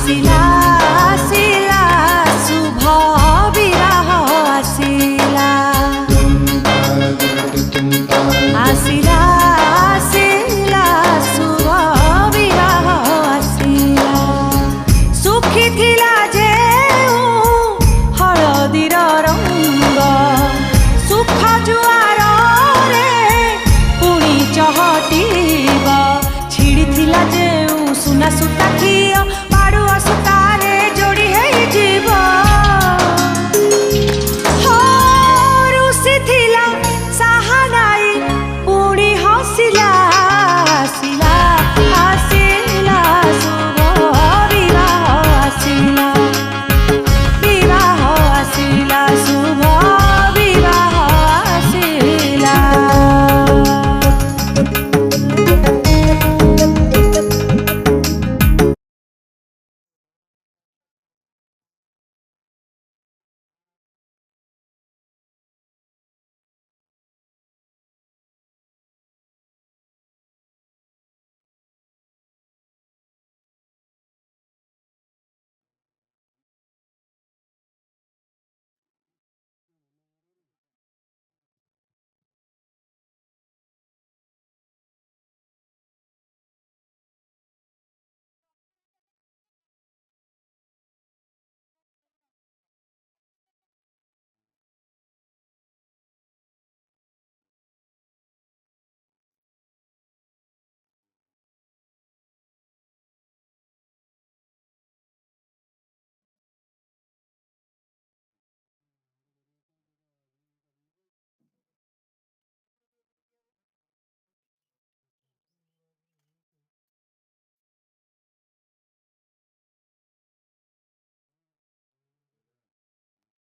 आसिला आसिला शुभ विवाह आसिला आसिला आसिला शुभ विवाह आसिला सुखी थिला जे हलदीर रंग सुख जुआर रे पुणी चहटिब छिड़ी थिला जे सुना सुता खिया